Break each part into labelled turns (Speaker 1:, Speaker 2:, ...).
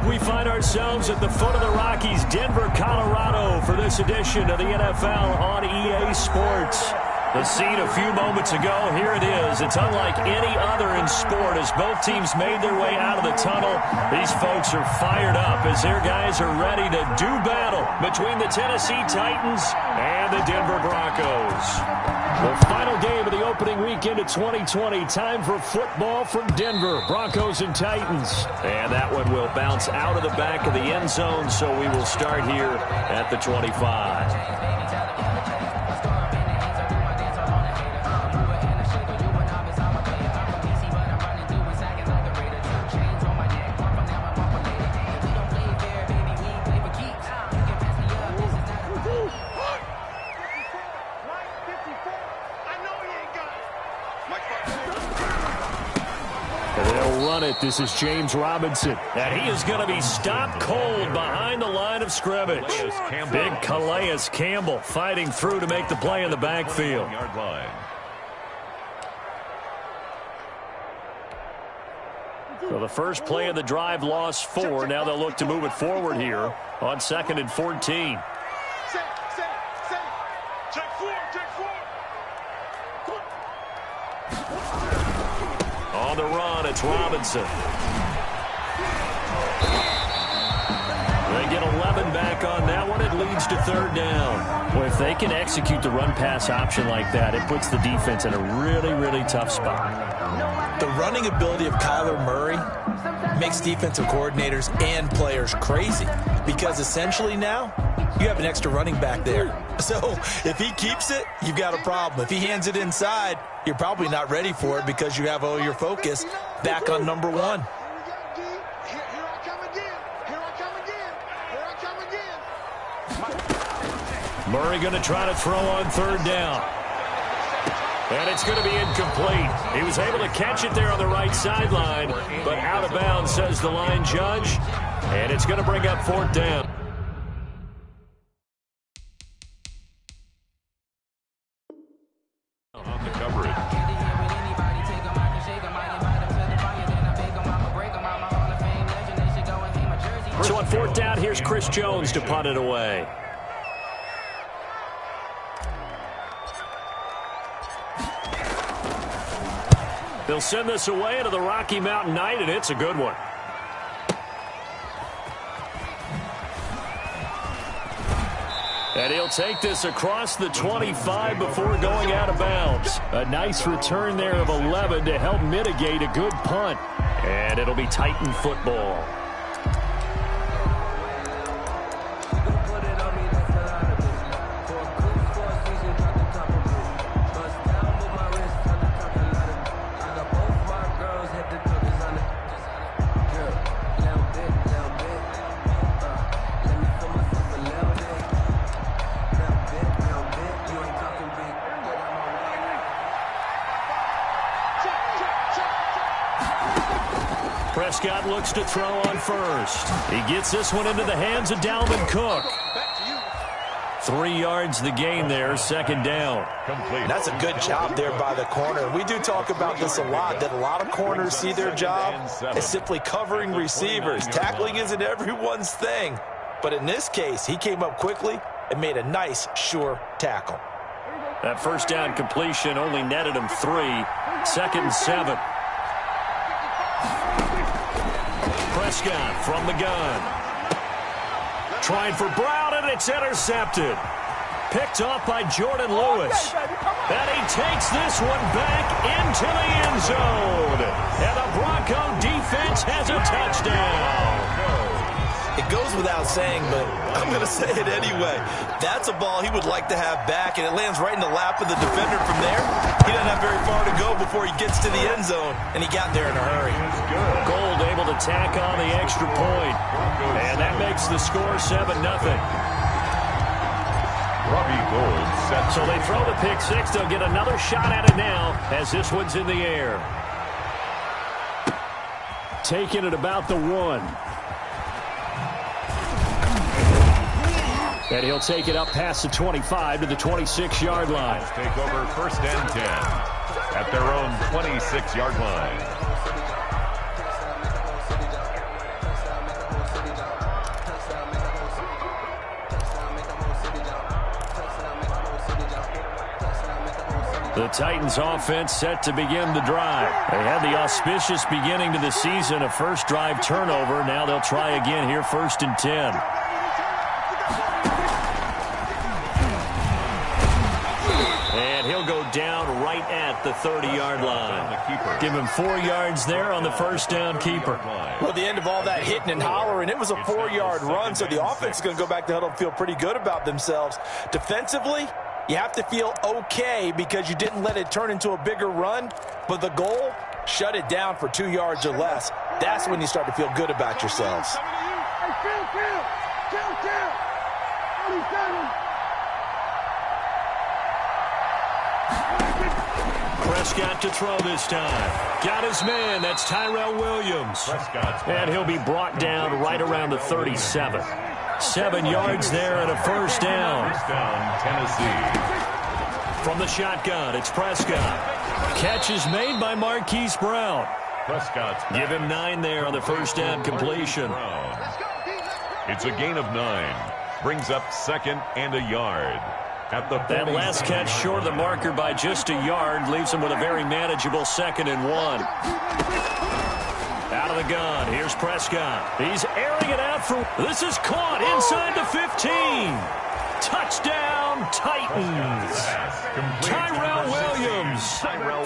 Speaker 1: We find ourselves at the foot of the Rockies, Denver, Colorado, for this edition of the NFL on EA Sports. The scene a few moments ago, here it is. It's unlike any other in sport as both teams made their way out of the tunnel. These folks are fired up as their guys are ready to do battle between the Tennessee Titans and the Denver Broncos. The final game of the opening weekend of 2020. Time for football from Denver. Broncos and Titans. And that one will bounce out of the back of the end zone, so we will start here at the 25. This is James Robinson, and he is going to be stopped cold behind the line of scrimmage. Big Calais Campbell fighting through to make the play in the backfield. So the first play of the drive lost 4. Now they'll look to move it forward here on 2nd and 14. On the run, it's Robinson. They get 11 back on that one. It leads to 3rd down. Well, if they can execute the run-pass option like that, it puts the defense in a really, really tough spot.
Speaker 2: The running ability of Kyler Murray makes defensive coordinators and players crazy because essentially now you have an extra running back there. So if he keeps it, you've got a problem. If he hands it inside, you're probably not ready for it because you have all your focus back on number 1.
Speaker 1: Murray going to try to throw on 3rd down. And it's going to be incomplete. He was able to catch it there on the right sideline, but out of bounds, says the line judge. And it's going to bring up 4th down. On the coverage. So on 4th down, here's Chris Jones to punt it away. They'll send this away to the Rocky Mountain Night, and it's a good one. And he'll take this across the 25 before going out of bounds. A nice return there of 11 to help mitigate a good punt. And it'll be Titan football. Prescott looks to throw on first. He gets this one into the hands of Dalvin Cook. 3 yards the gain there, 2nd down.
Speaker 2: That's a good job there by the corner. We do talk about this a lot, that a lot of corners see their job as simply covering receivers. Tackling isn't everyone's thing. But in this case, he came up quickly and made a nice, sure tackle.
Speaker 1: That 1st down completion only netted him 3. 2nd and 7. Prescott from the gun. Trying for Brown, and it's intercepted. Picked off by Jordan Lewis. And he takes this one back into the end zone. And the Bronco defense has a touchdown.
Speaker 2: It goes without saying, but I'm going to say it anyway. That's a ball he would like to have back, and it lands right in the lap of the defender from there. He doesn't have very far to go before he gets to the end zone, and he got there in a hurry.
Speaker 1: Gold able to tack on the extra point, and that makes the score 7-0.
Speaker 3: Robbie Gold set.
Speaker 1: So they throw the pick 6. They'll get another shot at it now as this one's in the air. Taking it about the 1. And he'll take it up past the 25 to the 26-yard line.
Speaker 3: Take over 1st and 10 at their own 26-yard line.
Speaker 1: The Titans offense set to begin the drive. They had the auspicious beginning to the season, a first drive turnover. Now they'll try again here, 1st and 10. And he'll go down right at the 30-yard line. Give him 4 yards there on the first down keeper.
Speaker 2: Well, at the end of all that hitting and hollering, it was a 4-yard run, so the offense is going to go back to huddle and feel pretty good about themselves. Defensively, you have to feel okay because you didn't let it turn into a bigger run, but the goal, shut it down for 2 yards or less. That's when you start to feel good about yourselves.
Speaker 1: Prescott to throw this time. Got his man. That's Tyrell Williams. And he'll be brought down right around the 37. 7 yards there and a first down.
Speaker 3: Tennessee.
Speaker 1: From the shotgun, it's Prescott. Catch is made by Marquise Brown. Give him 9 there on the first down completion.
Speaker 3: It's a gain of 9. Brings up 2nd and a yard. At the
Speaker 1: that last catch short of the marker by just a yard leaves him with a very manageable 2nd and 1. Out of the gun, here's Prescott. He's airing it out for... This is caught inside the 15. Touchdown, Titans. Tyrell Williams,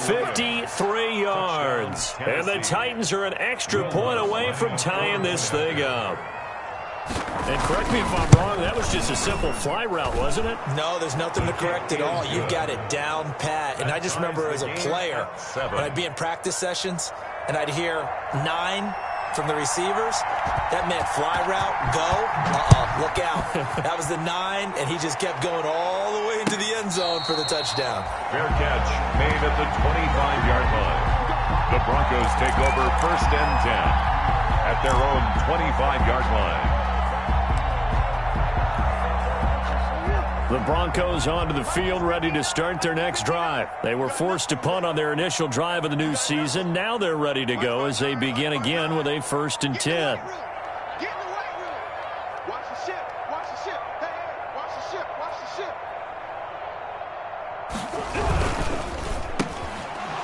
Speaker 1: 53 yards. And the Titans are an extra point away from tying this thing up. And correct me if I'm wrong, that was just a simple fly route, wasn't it?
Speaker 2: No, there's nothing to correct at all. You've got it down pat. And I just remember as a player, when I'd be in practice sessions, and I'd hear 9 from the receivers, that meant fly route, go, look out. That was the 9, and he just kept going all the way into the end zone for the touchdown.
Speaker 3: Fair catch made at the 25-yard line. The Broncos take over 1st and 10 at their own 25-yard line.
Speaker 1: The Broncos onto the field, ready to start their next drive. They were forced to punt on their initial drive of the new season. Now they're ready to go as they begin again with a 1st and 10.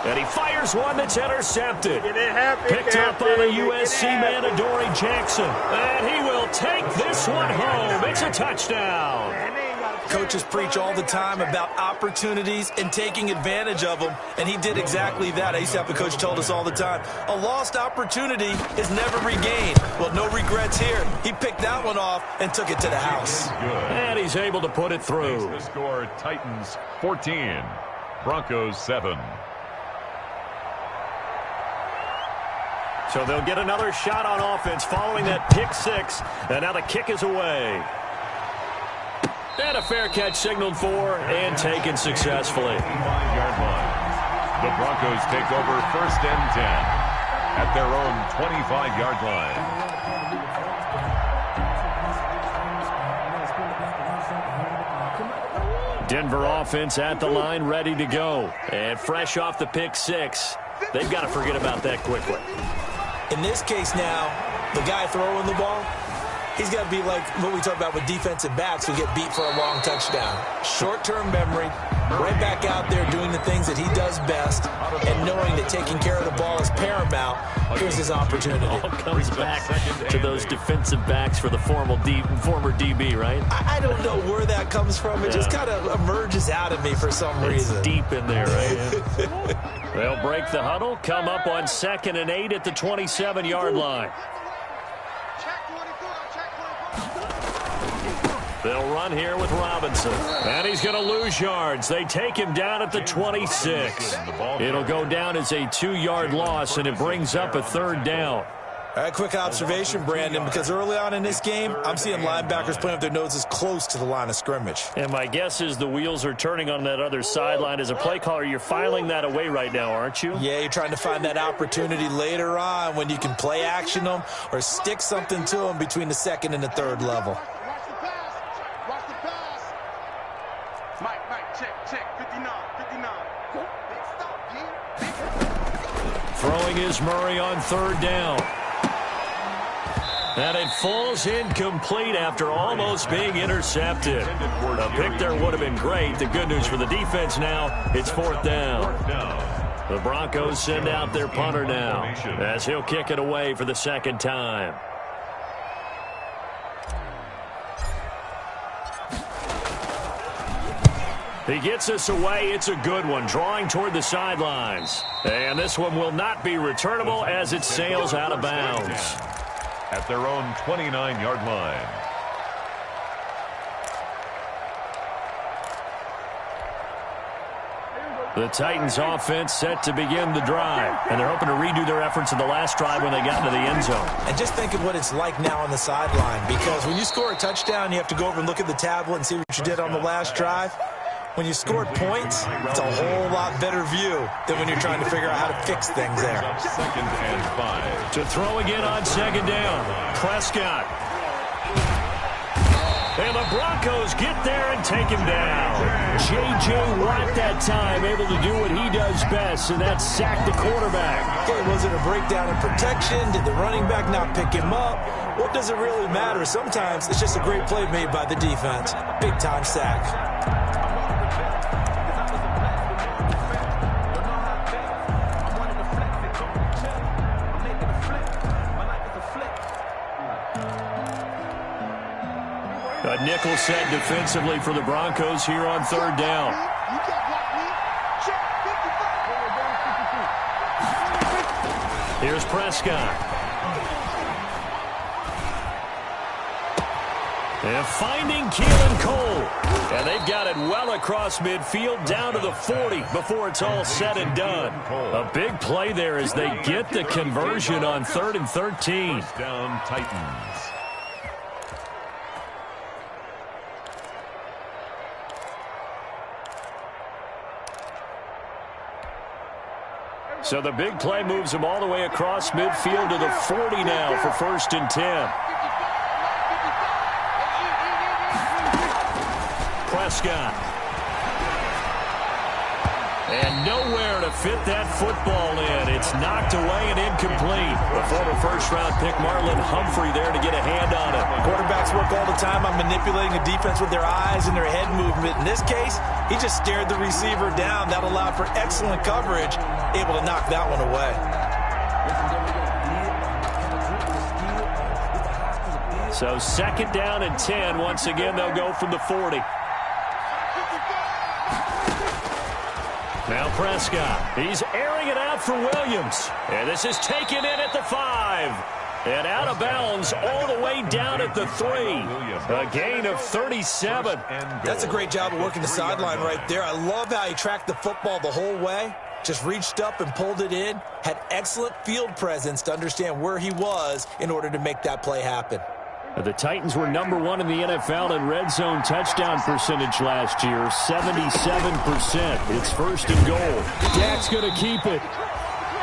Speaker 1: And he fires one that's intercepted. Picked up on a USC man, Adoree Jackson. And he will take this one home. It's a touchdown.
Speaker 2: Coaches preach all the time about opportunities and taking advantage of them, and he did exactly that. I used to have a coach told us all the time, a lost opportunity is never regained. Well, no regrets here. He picked that one off and took it to the house.
Speaker 1: And he's able to put it through.
Speaker 3: The score, Titans 14, Broncos 7.
Speaker 1: So they'll get another shot on offense following that pick 6, and now the kick is away. And a fair catch signaled for and taken successfully.
Speaker 3: 5-yard line. The Broncos take over 1st and 10 at their own 25-yard line.
Speaker 1: Denver offense at the line, ready to go. And fresh off the pick 6. They've got to forget about that quickly.
Speaker 2: In this case now, the guy throwing the ball, he's got to be like what we talk about with defensive backs who get beat for a long touchdown. Short-term memory, right back out there doing the things that he does best, and knowing that taking care of the ball is paramount. Here's his opportunity.
Speaker 1: All comes back to those defensive backs for the former DB, right?
Speaker 2: I don't know where that comes from. It just kind of emerges out of me for some reason.
Speaker 1: It's deep in there, right? They'll break the huddle, come up on 2nd and 8 at the 27-yard line. They'll run here with Robinson. And he's going to lose yards. They take him down at the 26. It'll go down as a 2-yard loss, and it brings up a 3rd down.
Speaker 2: All right, quick observation, Brandon, because early on in this game, I'm seeing linebackers playing with their noses close to the line of scrimmage.
Speaker 1: And my guess is the wheels are turning on that other sideline. As a play caller, you're filing that away right now, aren't you?
Speaker 2: Yeah, you're trying to find that opportunity later on when you can play action them or stick something to them between the 2nd and the 3rd level.
Speaker 1: Throwing is Murray on 3rd down. And it falls incomplete after almost being intercepted. A pick there would have been great. The good news for the defense now, it's fourth down. The Broncos send out their punter now as he'll kick it away for the second time. He gets us away. It's a good one, drawing toward the sidelines. And this one will not be returnable as it sails out of bounds.
Speaker 3: At their own 29-yard line.
Speaker 1: The Titans offense set to begin the drive. And they're hoping to redo their efforts in the last drive when they got into the end zone.
Speaker 2: And just think of what it's like now on the sideline. Because when you score a touchdown, you have to go over and look at the tablet and see what you did on the last drive. When you scored points, it's a whole lot better view than when you're trying to figure out how to fix things there.
Speaker 3: 2nd and 5.
Speaker 1: To throw again on second down, Prescott. And the Broncos get there and take him down. J.J. Watt that time able to do what he does best, and that's sack the quarterback.
Speaker 2: Okay, was it a breakdown in protection? Did the running back not pick him up? What does it really matter? Sometimes it's just a great play made by the defense. Big-time sack.
Speaker 1: A nickel set defensively for the Broncos here on third down. Here's Prescott. And finding Keelan Cole. And they've got it well across midfield down to the 40 before it's all said and done. A big play there as they get the conversion on 3rd and 13.
Speaker 3: First down, Titans.
Speaker 1: So the big play moves them all the way across midfield to the 40 now for 1st and 10. Prescott. And nowhere to fit that football in. It's knocked away and incomplete. The former first-round pick Marlon Humphrey there to get a hand on it.
Speaker 2: Quarterbacks work all the time on manipulating a defense with their eyes and their head movement. In this case, he just stared the receiver down. That allowed for excellent coverage, able to knock that one away.
Speaker 1: So 2nd down and 10. Once again, they'll go from the 40. Now Prescott. He's airing it out for Williams. And this is taken in at the 5. And out of bounds all the way down at the 3. A gain of 37.
Speaker 2: That's a great job of working the sideline right there. I love how he tracked the football the whole way. Just reached up and pulled it in. Had excellent field presence to understand where he was in order to make that play happen.
Speaker 1: The Titans were number 1 in the NFL in red zone touchdown percentage last year, 77%. It's 1st and goal. Dak's going to keep it.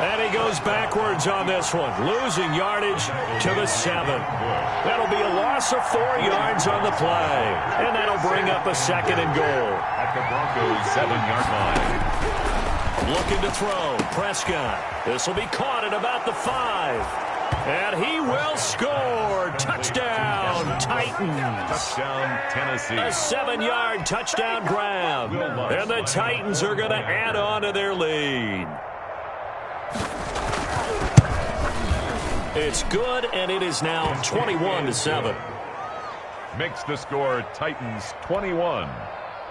Speaker 1: And he goes backwards on this one, losing yardage to the 7. That'll be a loss of 4 yards on the play. And that'll bring up a 2nd and goal.
Speaker 3: At the Broncos' 7-yard line.
Speaker 1: Looking to throw, Prescott. This will be caught at about the 5. And he will score. Touchdown, Titans.
Speaker 3: Touchdown, Tennessee.
Speaker 1: A 7-yard touchdown grab. And the Titans are going to add on to their lead. It's good, and it is now 21-7.
Speaker 3: Makes the score Titans 21,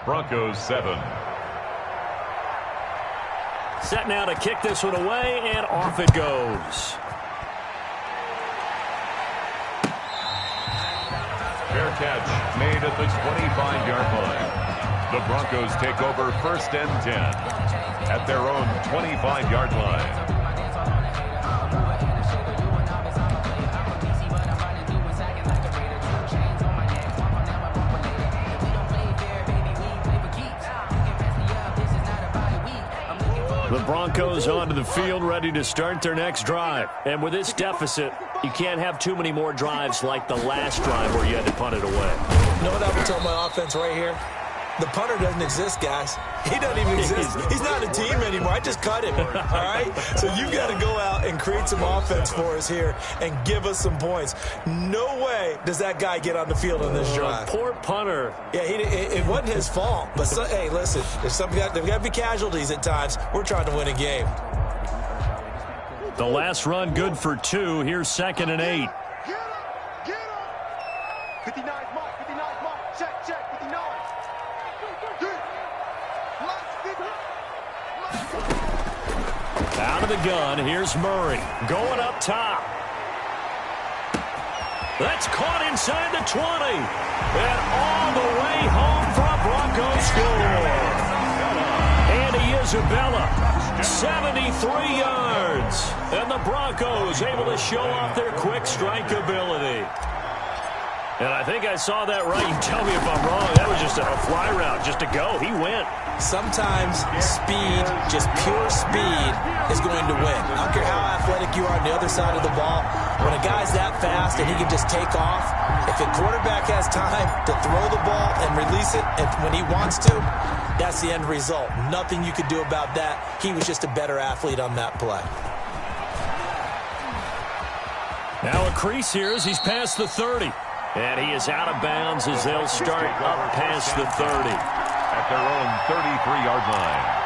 Speaker 3: Broncos 7.
Speaker 1: Set now to kick this one away, and off it goes.
Speaker 3: Fair catch made at the 25-yard line. The Broncos take over 1st and 10 at their own 25-yard line.
Speaker 1: The Broncos onto the field, ready to start their next drive. And with this deficit, you can't have too many more drives like the last drive where you had to punt it away.
Speaker 2: You know what I would tell my offense right here? The punter doesn't exist, guys. He doesn't even exist. He's not a team anymore. I just cut him, all right? So you've got to go out and create some offense for us here and give us some points. No way does that guy get on the field on this drive.
Speaker 1: Poor punter.
Speaker 2: Yeah, it wasn't his fault. But, hey, listen, there's got to be casualties at times. We're trying to win a game.
Speaker 1: The last run good for 2. Here's 2nd and 8.
Speaker 4: 59 mark, 59 mark, check, 59.
Speaker 1: Out of the gun, here's Murray. Going up top. That's caught inside the 20. And all the way home for a Broncos score. Andy Isabella, 73 yards. And the Broncos able to show off their quick strike ability. And I think I saw that right. You tell me if I'm wrong. That was just a fly route, just to go. He went.
Speaker 2: Sometimes speed, just pure speed, is going to win. I don't care how athletic you are on the other side of the ball. When a guy's that fast and he can just take off, if a quarterback has time to throw the ball and release it when he wants to, that's the end result. Nothing you could do about that. He was just a better athlete on that play.
Speaker 1: Now a crease here as he's past the 30. And he is out of bounds as they'll start up past the 30.
Speaker 3: At their own 33-yard line.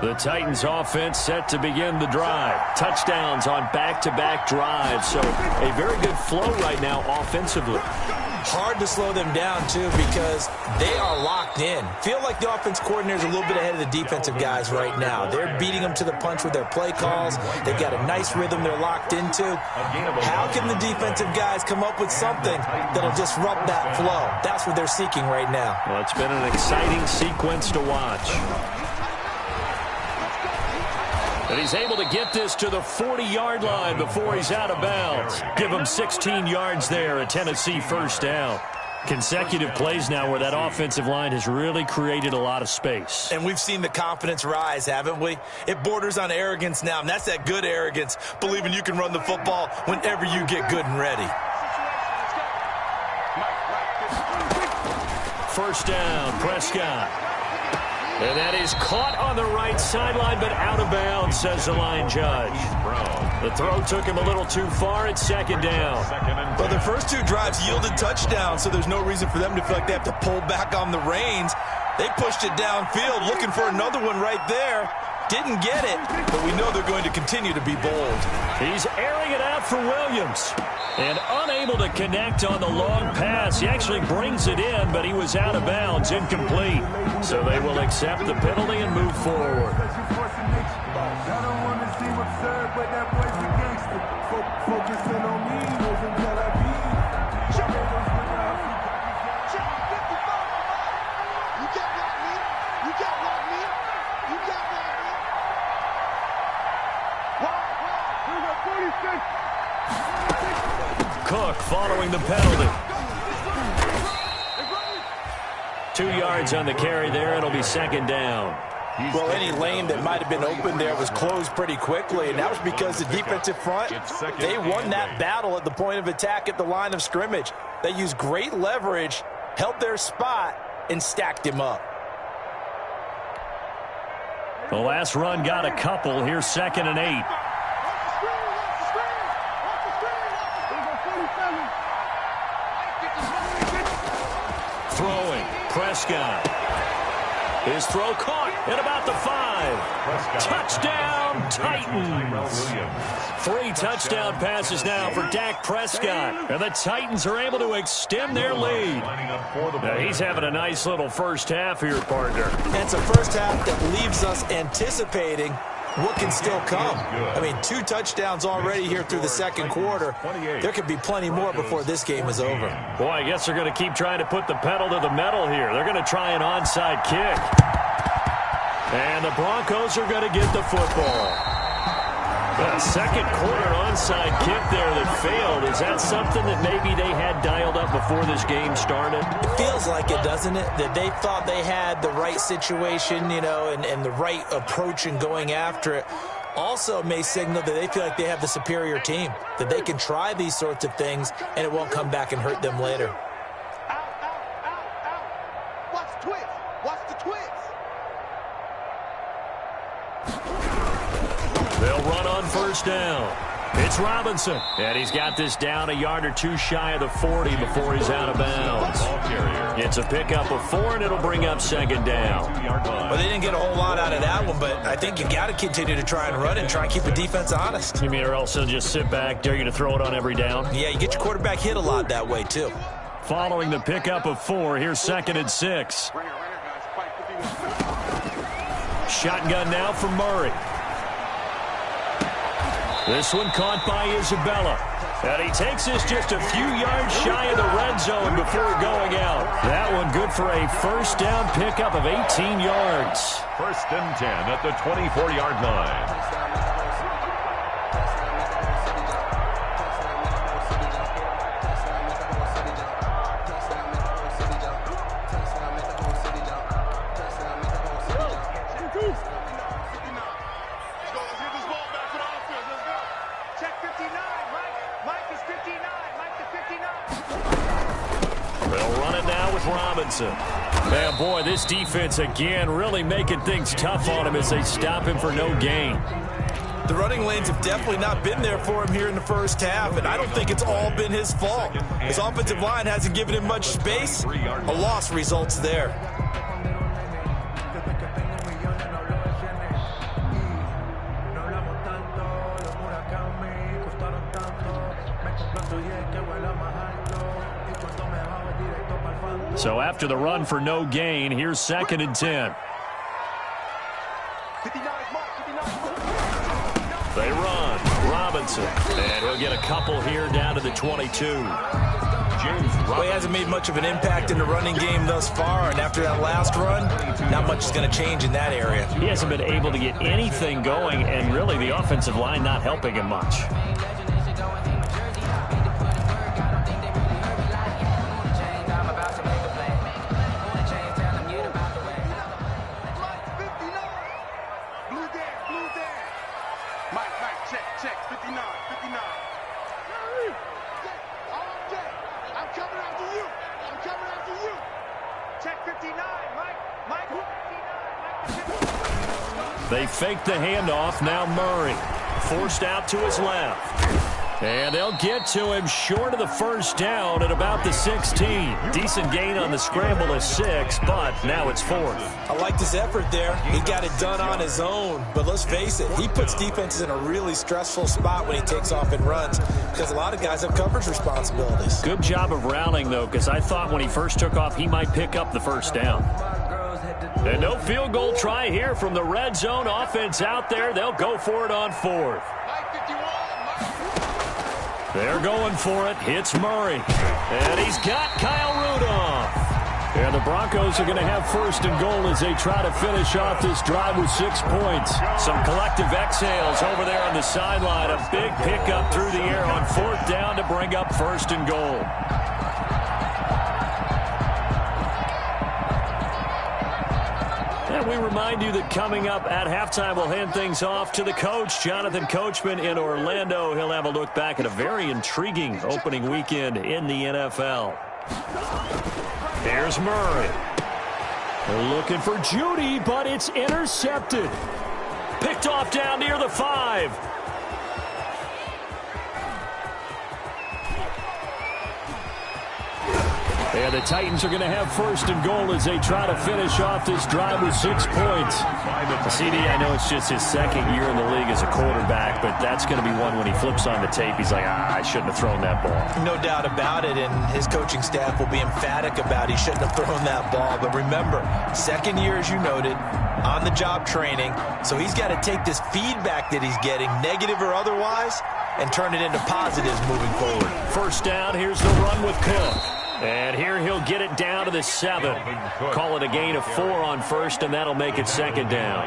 Speaker 1: The Titans offense set to begin the drive. Touchdowns on back-to-back drives. So a very good flow right now offensively.
Speaker 2: Hard to slow them down, too, because they are locked in. Feel like the offense coordinator is a little bit ahead of the defensive guys right now. They're beating them to the punch with their play calls. They've got a nice rhythm they're locked into. How can the defensive guys come up with something that'll disrupt that flow? That's what they're seeking right now.
Speaker 1: Well, it's been an exciting sequence to watch. And he's able to get this to the 40-yard line before he's out of bounds. Give him 16 yards there, a Tennessee first down. Consecutive plays now where that offensive line has really created a lot of space.
Speaker 2: And we've seen the confidence rise, haven't we? It borders on arrogance now, and that's that good arrogance, believing you can run the football whenever you get good and ready.
Speaker 1: First down, Prescott. And that is caught on the right sideline, but out of bounds, says the line judge. The throw took him a little too far. It's 2nd down.
Speaker 2: Well, the first 2 drives yielded touchdowns, so there's no reason for them to feel like they have to pull back on the reins. They pushed it downfield, looking for another one right there. Didn't get it, but we know they're going to continue to be bold.
Speaker 1: He's airing it out for Williams. And unable to connect on the long pass. He actually brings it in, but he was out of bounds, incomplete. So they will accept the penalty and move forward. Cook following the penalty. 2 yards on the carry there. It'll be 2nd down.
Speaker 2: Well, any lane that might have been open there was closed pretty quickly, and that was because the defensive front, they won that battle at the point of attack at the line of scrimmage. They used great leverage, held their spot, and stacked him up.
Speaker 1: The last run got a couple. Here's 2nd and 8. Throwing, Prescott. His throw caught at about the 5. Touchdown, Titans. 3 touchdown passes now for Dak Prescott. And the Titans are able to extend their lead. Now, he's having a nice little first half here, partner.
Speaker 2: It's a first half that leaves us anticipating what can still come. I mean, 2 touchdowns already here through the second quarter. There could be plenty more before this game is over.
Speaker 1: Boy, I guess they're going to keep trying to put the pedal to the metal here. They're going to try an onside kick. And the Broncos are going to get the football. Well, second quarter onside kick there that failed. Is that something that maybe they had dialed up before this game started?
Speaker 2: It feels like it, doesn't it? That they thought they had the right situation, you know, and the right approach in going after it. Also may signal that they feel like they have the superior team, that they can try these sorts of things and it won't come back and hurt them later.
Speaker 4: Out. Watch the twist. Watch the twist.
Speaker 1: They'll run on first down. It's Robinson, and he's got this down a yard or two shy of the 40 before he's out of bounds. It's a pickup of 4, and it'll bring up second down.
Speaker 2: Well, they didn't get a whole lot out of that one, but I think you got to continue to try and run and try and keep the defense honest.
Speaker 1: You mean or else they'll just sit back, dare you to throw it on every down?
Speaker 2: Yeah, you get your quarterback hit a lot that way, too.
Speaker 1: Following the pickup of 4, here's 2nd and 6. Shotgun now for Murray. This one caught by Isabella. And he takes this just a few yards shy of the red zone before going out. That one good for a first down pickup of 18 yards.
Speaker 3: 1st and 10 at the 24-yard line.
Speaker 1: Robinson. Man, boy, this defense again really making things tough on him as they stop him for no gain.
Speaker 2: The running lanes have definitely not been there for him here in the first half, and I don't think it's all been his fault. His offensive line hasn't given him much space. A loss results there.
Speaker 1: So after the run for no gain, here's 2nd and 10. They run. Robinson. And he'll get a couple here down to the 22.
Speaker 2: Well, he hasn't made much of an impact in the running game thus far, and after that last run, not much is going to change in that area.
Speaker 1: He hasn't been able to get anything going, and really the offensive line not helping him much. They fake the handoff. Now Murray forced out to his left. And they'll get to him short of the first down at about the 16. Decent gain on the scramble of 6, but now it's 4th.
Speaker 2: I liked his effort there. He got it done on his own. But let's face it, he puts defenses in a really stressful spot when he takes off and runs because a lot of guys have coverage responsibilities.
Speaker 1: Good job of rallying, though, because I thought when he first took off, he might pick up the first down. And no field goal try here from the red zone. Offense out there. They'll go for it on 4th. They're going for it. Hits Murray. And he's got Kyle Rudolph. And the Broncos are going to have 1st and goal as they try to finish off this drive with 6 points. Some collective exhales over there on the sideline. A big pickup through the air on 4th down to bring up 1st and goal. And we remind you that coming up at halftime, we'll hand things off to the coach, Jonathan Coachman in Orlando. He'll have a look back at a very intriguing opening weekend in the NFL. Here's Murray. They're looking for Judy, but it's intercepted. Picked off down near the 5. And the Titans are going to have 1st and goal as they try to finish off this drive with 6 points. CD, I know it's just his 2nd year in the league as a quarterback, but that's going to be one when he flips on the tape, he's like, I shouldn't have thrown that ball.
Speaker 2: No doubt about it, and his coaching staff will be emphatic about he shouldn't have thrown that ball. But remember, 2nd year, as you noted, on-the-job training, so he's got to take this feedback that he's getting, negative or otherwise, and turn it into positives moving forward.
Speaker 1: 1st down, here's the run with Cook. And here he'll get it down to the 7. Call it a gain of 4 on 1st, and that'll make it 2nd down.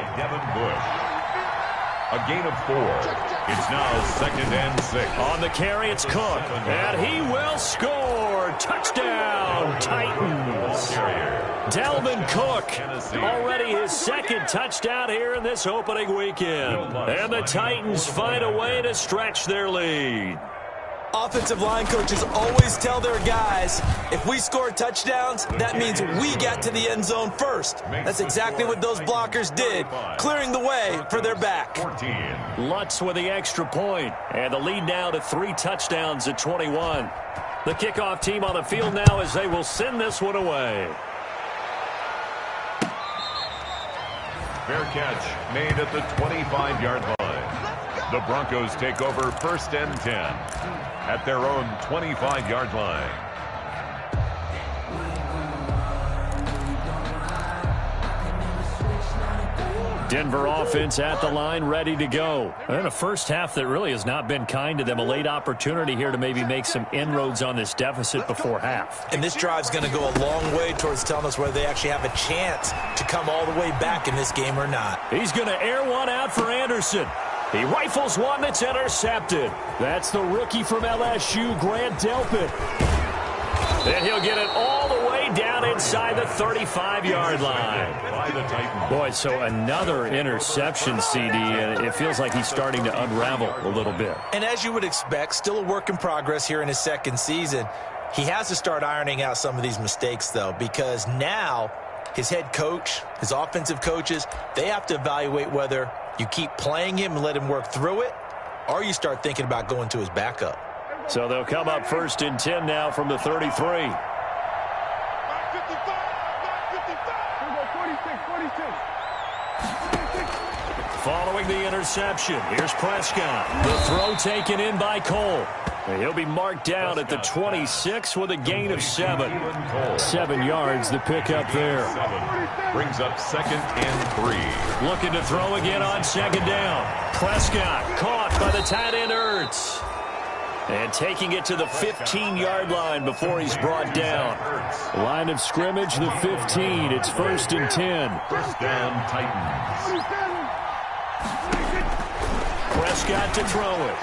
Speaker 3: A gain of 4. It's now 2nd and 6.
Speaker 1: On the carry, it's Cook. And he will score. Touchdown, Titans. Dalvin Cook, already his 2nd touchdown here in this opening weekend. And the Titans find a way to stretch their lead.
Speaker 2: Offensive line coaches always tell their guys, if we score touchdowns, that means we get to the end zone first. That's exactly what those blockers did, clearing the way for their back.
Speaker 1: Lutz with the extra point, and the lead now to 3 touchdowns at 21. The kickoff team on the field now as they will send this one away.
Speaker 3: Fair catch made at the 25-yard line. The Broncos take over 1st and 10 at their own 25-yard line.
Speaker 1: Denver offense at the line, ready to go. And a first half that really has not been kind to them. A late opportunity here to maybe make some inroads on this deficit before half.
Speaker 2: And this drive's going to go a long way towards telling us whether they actually have a chance to come all the way back in this game or not.
Speaker 1: He's going to air one out for Anderson. He rifles one that's intercepted. That's the rookie from LSU, Grant Delpit. And he'll get it all the way down inside the 35-yard line. Boy, so another interception, CD, and it feels like he's starting to unravel a little bit.
Speaker 2: And as you would expect, still a work in progress here in his 2nd season. He has to start ironing out some of these mistakes, though, because now his head coach, his offensive coaches, they have to evaluate whether you keep playing him and let him work through it, or you start thinking about going to his backup.
Speaker 1: So they'll come up 1st and 10 now from the 33. Following the interception, here's Prescott. The throw taken in by Cole. And he'll be marked down at the 26 with a gain of 7. 7 yards, the pickup there.
Speaker 3: Brings up 2nd and 3.
Speaker 1: Looking to throw again on 2nd down. Prescott caught by the tight end Ertz. And taking it to the 15-yard line before he's brought down. Line of scrimmage, the 15. It's 1st and 10.
Speaker 3: 1st down, Titans.
Speaker 1: Prescott to throw it.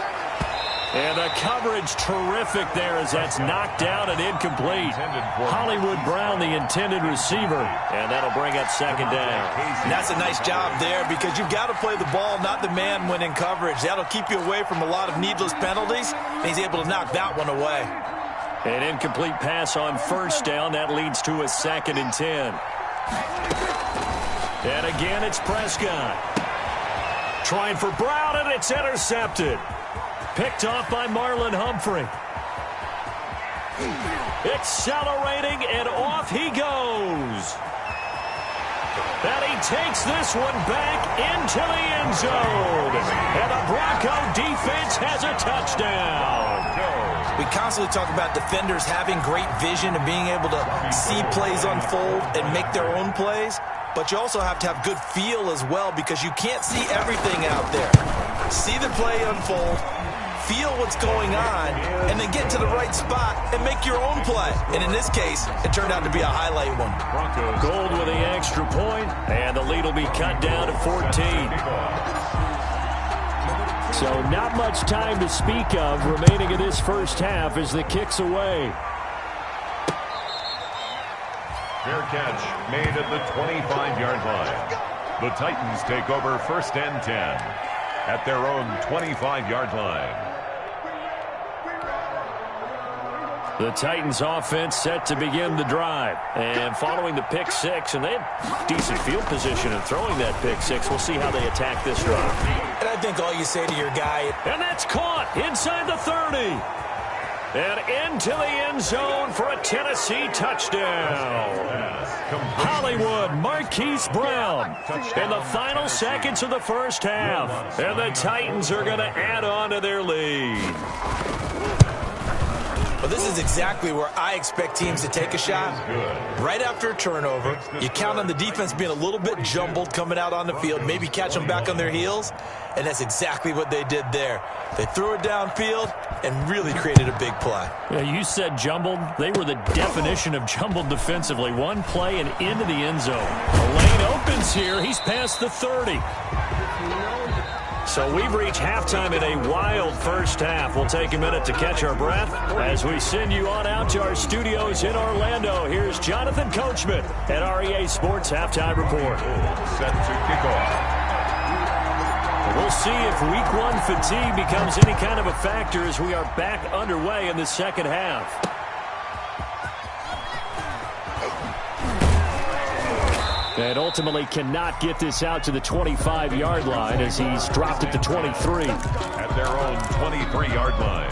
Speaker 1: And the coverage terrific there as that's knocked down and incomplete. Hollywood Brown, the intended receiver. And that'll bring up 2nd down.
Speaker 2: And that's a nice job there because you've got to play the ball, not the man when in coverage. That'll keep you away from a lot of needless penalties. And he's able to knock that one away.
Speaker 1: An incomplete pass on 1st down. That leads to a 2nd and 10. And again, it's Prescott. Trying for Brown, and it's intercepted. Picked off by Marlon Humphrey. Accelerating, and off he goes. And he takes this one back into the end zone. And the Bronco defense has a touchdown.
Speaker 2: We constantly talk about defenders having great vision and being able to see plays unfold and make their own plays. But you also have to have good feel as well because you can't see everything out there. See the play unfold, feel what's going on, and then get to the right spot and make your own play. And in this case, it turned out to be a highlight one.
Speaker 1: Gold with the extra point, and the lead will be cut down to 14. So not much time to speak of remaining in this first half as the kick's away.
Speaker 3: Fair catch made at the 25-yard line. The Titans take over 1st and 10 at their own 25-yard line.
Speaker 1: The Titans offense set to begin the drive. And following the pick 6, and they have decent field position in throwing that pick 6. We'll see how they attack this drive.
Speaker 2: And I think all you say to your guy,
Speaker 1: and that's caught inside the 30. And into the end zone for a Tennessee touchdown. Hollywood Marquise Brown in the final seconds of the first half. And the Titans are going to add on to their lead.
Speaker 2: Well, this is exactly where I expect teams to take a shot. Right after a turnover, you count on the defense being a little bit jumbled coming out on the field, maybe catch them back on their heels, and that's exactly what they did there. They threw it downfield and really created a big play.
Speaker 1: Yeah, you said jumbled. They were the definition of jumbled defensively. One play and into the end zone. The lane opens here. He's past the 30. So we've reached halftime in a wild first half. We'll take a minute to catch our breath as we send you on out to our studios in Orlando. Here's Jonathan Coachman at REA Sports Halftime Report.
Speaker 3: Set to kick off.
Speaker 1: We'll see if week one fatigue becomes any kind of a factor as we are back underway in the second half. And ultimately cannot get this out to the 25-yard line as he's dropped it to 23.
Speaker 3: At their own 23-yard line.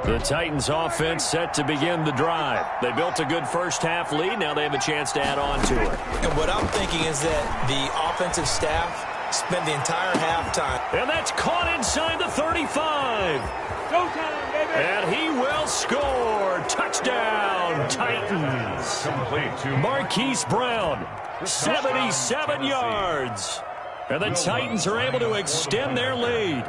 Speaker 1: The Titans offense set to begin the drive. They built a good first half lead. Now they have a chance to add on to it.
Speaker 2: And what I'm thinking is that the offensive staff spent the entire halftime.
Speaker 1: And that's caught inside the 35.
Speaker 4: Showtime, baby.
Speaker 1: And he will score. Touchdown, Titans.
Speaker 3: Complete to
Speaker 1: Marquise Brown, 77 yards. And the Titans are able to extend their lead.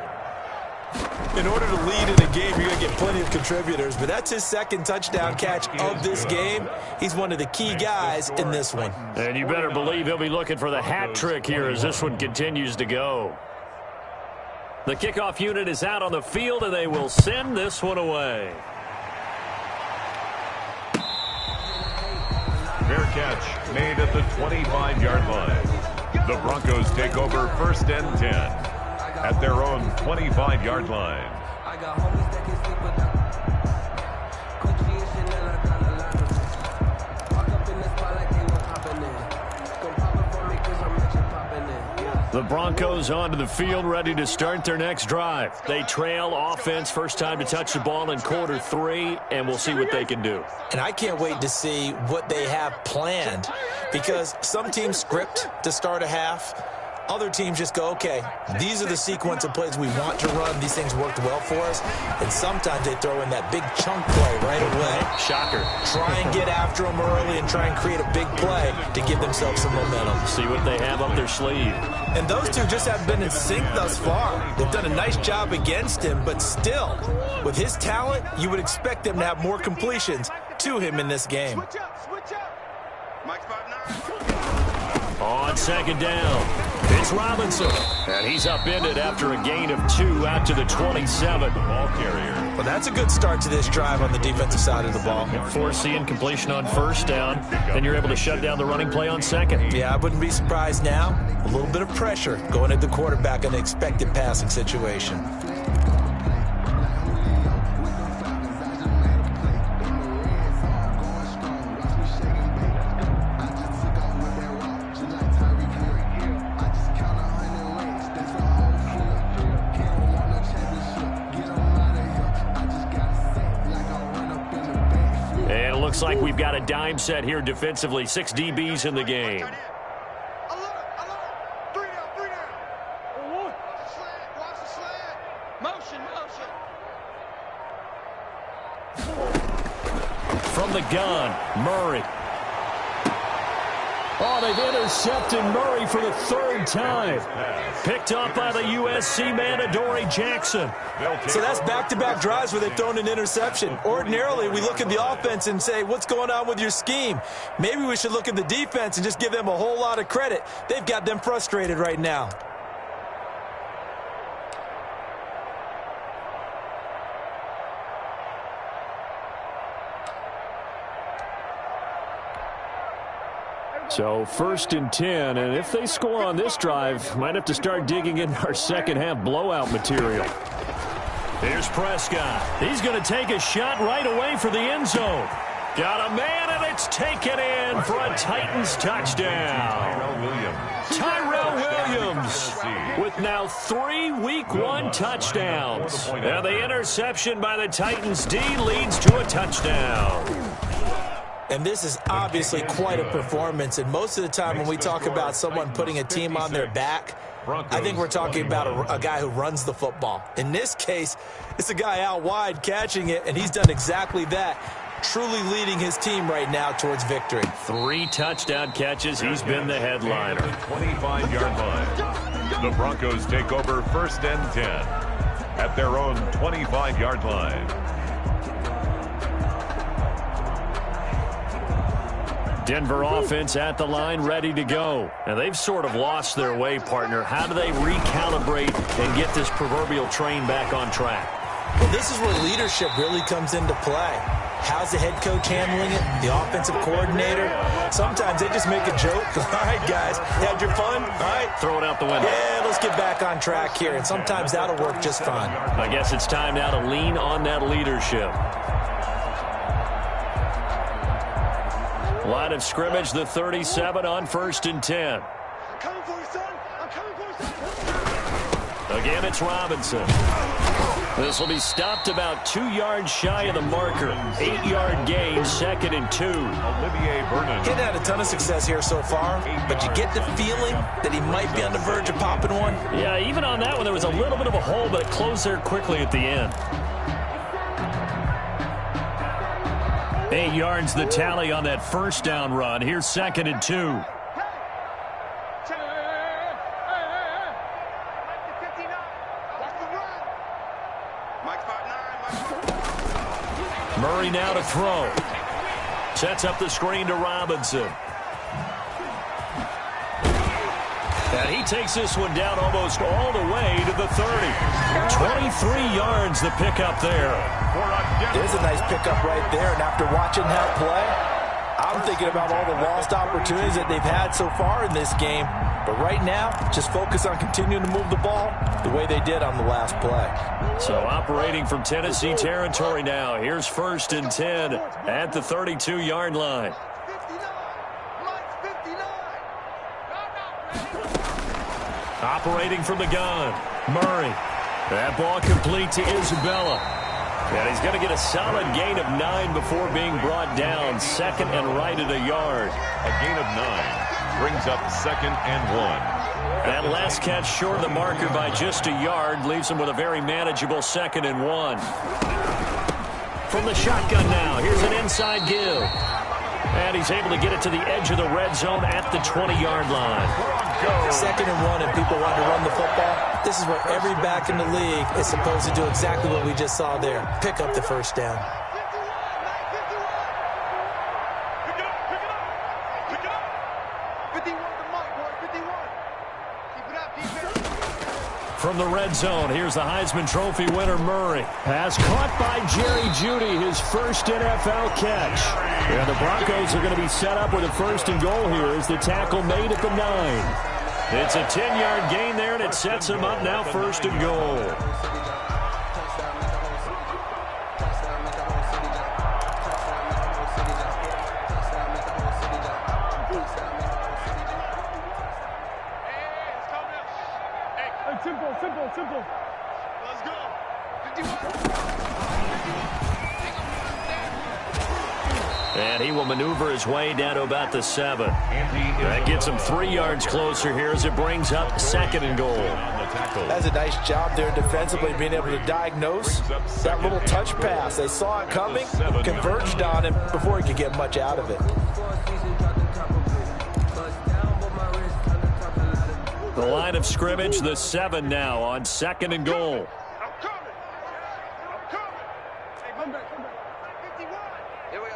Speaker 2: In order to lead in a game, you're going to get plenty of contributors, but that's his second touchdown catch of this game. He's one of the key guys in this one.
Speaker 1: And you better believe he'll be looking for the hat trick here as this one continues to go. The kickoff unit is out on the field, and they will send this one away.
Speaker 3: fair catch made at the 25-yard line. The Broncos take over 1st and 10 at their own 25-yard line.
Speaker 5: I got homies that can sleep without Coach G and Chanel, I got a lot of walk up in the spot like ain't no popping in. Gon' pop it for me cause I'm actually popping in. Yeah.
Speaker 1: The Broncos onto the field ready to start their next drive. They trail offense, first time to touch the ball in quarter 3, and we'll see what they can do.
Speaker 2: And I can't wait to see what they have planned, because some teams script to start a half. Other teams just go, okay, these are the sequence of plays we want to run. These things worked well for us. And sometimes they throw in that big chunk play right away.
Speaker 1: Shocker.
Speaker 2: Try and get after them early and try and create a big play to give themselves some momentum.
Speaker 1: See what they have up their sleeve.
Speaker 2: And those two just haven't been in sync thus far. They've done a nice job against him, but still, with his talent, you would expect them to have more completions to him in this game.
Speaker 4: Switch up. Mike's 5'9".
Speaker 1: On second down, it's Robinson. And he's upended after a gain of 2 out to the 27.
Speaker 3: Ball carrier.
Speaker 2: Well, that's a good start to this drive on the defensive side of the ball.
Speaker 1: Forcing completion on first down, then you're able to shut down the running play on second.
Speaker 2: Yeah, I wouldn't be surprised now. A little bit of pressure going at the quarterback in an expected passing situation.
Speaker 1: Looks like we've got a dime set here defensively. 6 DBs in the game.
Speaker 4: Alert. 3 down. Watch the slant. Motion.
Speaker 1: From the gun, Murray. Oh, they've intercepted Murray for the 3rd time. Picked up by the USC man, Adoree Jackson.
Speaker 2: So that's back-to-back drives where they've thrown an interception. Ordinarily, we look at the offense and say, what's going on with your scheme? Maybe we should look at the defense and just give them a whole lot of credit. They've got them frustrated right now.
Speaker 1: So 1st and 10, and if they score on this drive, might have to start digging in our second half blowout material. Here's Prescott. He's going to take a shot right away for the end zone. Got a man, and it's taken in for a Titans touchdown. Tyrell Williams with now 3 Week 1 touchdowns. And the interception by the Titans D leads to a touchdown.
Speaker 2: And this is obviously quite a performance. And most of the time when we talk about someone putting a team on their back, I think we're talking about a guy who runs the football. In this case, it's a guy out wide catching it, and he's done exactly that. truly leading his team right now towards victory.
Speaker 1: 3 touchdown catches. He's been the headliner.
Speaker 3: 25-yard line. The Broncos take over 1st and 10 at their own 25-yard line.
Speaker 1: Denver offense at the line, ready to go. Now, they've sort of lost their way, partner. How do they recalibrate and get this proverbial train back on track?
Speaker 2: Well, this is where leadership really comes into play. How's the head coach handling it? The offensive coordinator? Sometimes they just make a joke. All right, guys, you had your fun? All right.
Speaker 1: Throw it out the window.
Speaker 2: Yeah, let's get back on track here, and sometimes that'll work just fine.
Speaker 1: I guess it's time now to lean on that leadership. Line of scrimmage, the 37 on 1st and 10.
Speaker 4: I'm coming for you, son. I'm coming for you, son.
Speaker 1: Again, it's Robinson. This will be stopped about 2 yards shy of the marker. 8-yard gain, 2nd and 2.
Speaker 3: Olivier Vernon.
Speaker 2: He's had a ton of success here so far, but you get the feeling that he might be on the verge of popping one.
Speaker 1: Yeah, even on that one, there was a little bit of a hole, but it closed there quickly at the end. 8 yards the tally on that 1st down run. Here's 2nd and 2. Murray now to throw. Sets up the screen to Robinson. And he takes this one down almost all the way to the 30. 23 yards the pickup there.
Speaker 2: There's a nice pickup right there, and after watching that play, I'm thinking about all the lost opportunities that they've had so far in this game. But right now, just focus on continuing to move the ball the way they did on the last play.
Speaker 1: So operating from Tennessee territory now. Here's 1st and 10 at the 32-yard line.
Speaker 4: 59. Mike's 59.
Speaker 1: Operating from the gun, Murray. That ball complete to Isabella. And he's going to get a solid gain of 9 before being brought down. 2nd and right at a yard.
Speaker 3: A gain of 9 brings up 2nd and 1.
Speaker 1: That last catch short of the marker by just a yard leaves him with a very manageable 2nd and 1. From the shotgun now, here's an inside give. And he's able to get it to the edge of the red zone at the 20-yard line.
Speaker 2: 2nd and 1, and people want to run the football. This is where every back in the league is supposed to do exactly what we just saw there. Pick up the 1st down.
Speaker 4: Pick it up. Pick it up. 51 to Mike, boy. 51. Keep it up, defense.
Speaker 1: From the red zone, here's the Heisman Trophy winner, Murray. Pass caught by Jerry Jeudy, his first NFL catch. And the Broncos are going to be set up with a 1st and goal here as the tackle made at the 9. It's a 10-yard gain there, and it sets him up now 1st and goal.
Speaker 4: Simple. Let's go. 51.
Speaker 1: And he will maneuver his way down to about the 7. That gets him 3 yards closer here as it brings up 2nd and goal.
Speaker 2: That's a nice job there defensively, being able to diagnose that little touch pass. They saw it coming, converged on him before he could get much out of it.
Speaker 1: The line of scrimmage, the 7 now on 2nd and goal.
Speaker 4: I'm coming. Hey, come back. 51. Here we go.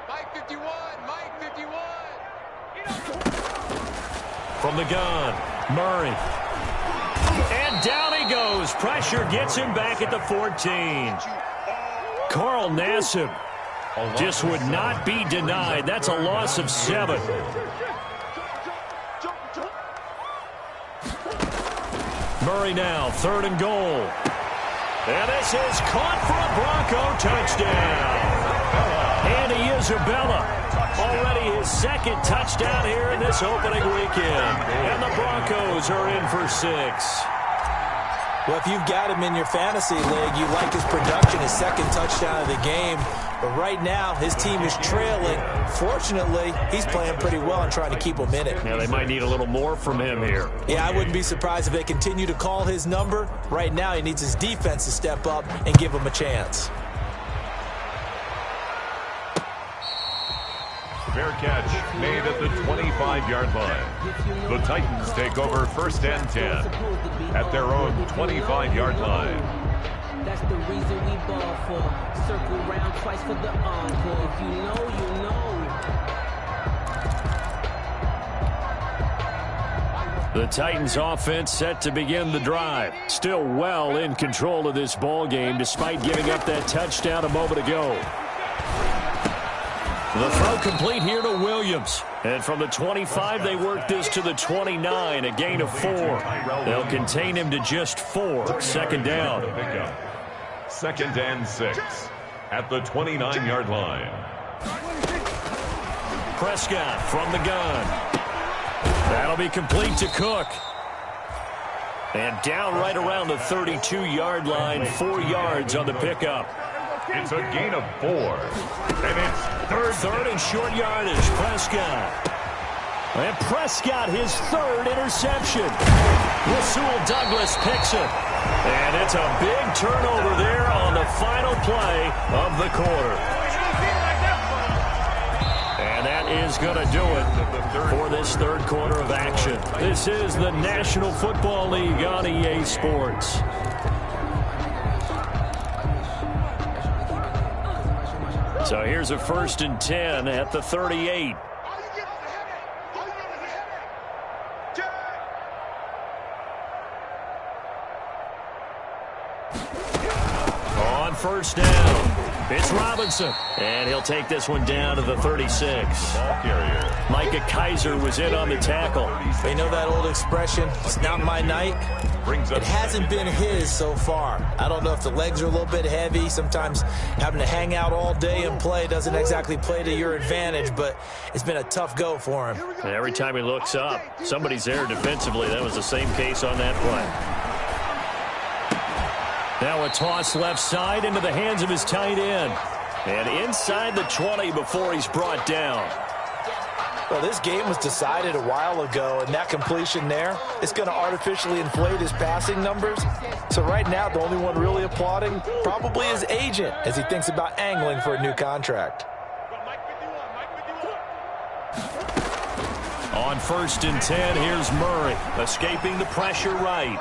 Speaker 4: Mike 51.
Speaker 1: From the gun, Murray. And down he goes. Pressure gets him back at the 14. Carl Nassib just would not be denied. That's a loss of 7. Murray now, 3rd and goal. And this is caught for a Bronco touchdown. Andy Isabella, already his 2nd touchdown here in this opening weekend. And the Broncos are in for 6.
Speaker 2: Well, if you've got him in your fantasy league, you like his production, his 2nd touchdown of the game. But right now, his team is trailing. Fortunately, he's playing pretty well and trying to keep them in it.
Speaker 1: Now, they might need a little more from him here.
Speaker 2: Yeah, I wouldn't be surprised if they continue to call his number. Right now, he needs his defense to step up and give him a chance.
Speaker 3: Fair catch made at the 25-yard line. The Titans take over first and 10 at their own 25-yard line.
Speaker 5: That's the reason we ball for. Circle round twice for the encore. If you know, you know.
Speaker 1: The Titans offense set to begin the drive. Still well in control of this ball game despite giving up that touchdown a moment ago. The throw complete here to Williams. And from the 25, they work this to the 29, a gain of 4. They'll contain him to just 4. Second down.
Speaker 3: Second and 6 at the 29-yard line.
Speaker 1: Prescott from the gun. That'll be complete to Cook. And down right around the 32-yard line, 4 yards on the pickup.
Speaker 3: It's a gain of 4. And it's
Speaker 1: third and short yardage. Prescott. And Prescott, his 3rd interception. Rasul Douglas picks it. And it's a big turnover there on the final play of the quarter. And that is going to do it for this third quarter of action. This is the National Football League on EA Sports. So here's a 1st and 10 at the 38. On first down, it's Robinson. And he'll take this one down to the 36.
Speaker 3: ball carrier.
Speaker 1: Micah Kiser was in on the tackle.
Speaker 2: You know that old expression, it's not my night? It hasn't been his so far. I don't know if the legs are a little bit heavy. Sometimes having to hang out all day and play doesn't exactly play to your advantage, but it's been a tough go for him.
Speaker 1: And every time he looks up, somebody's there defensively. That was the same case on that play. Now a toss left side into the hands of his tight end. And inside the 20 before he's brought down.
Speaker 2: Well, this game was decided a while ago, and that completion there is going to artificially inflate his passing numbers. So right now, the only one really applauding probably his agent as he thinks about angling for a new contract.
Speaker 1: On 1st and 10, here's Murray, escaping the pressure right.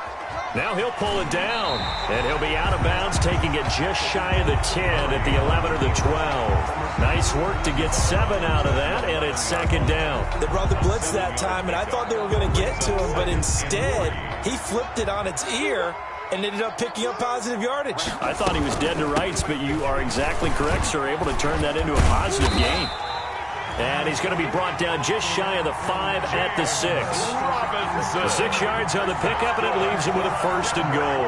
Speaker 1: Now he'll pull it down, and he'll be out of bounds, taking it just shy of the 10 at the 11 or the 12. Nice work to get 7 out of that, and it's second down.
Speaker 2: They brought the blitz that time, and I thought they were going to get to him, but instead, he flipped it on its ear and ended up picking up positive yardage.
Speaker 1: I thought he was dead to rights, but you are exactly correct, sir, able to turn that into a positive gain. And he's going to be brought down just shy of the 5 at the 6. The 6 yards on the pickup, and it leaves him with a 1st and goal.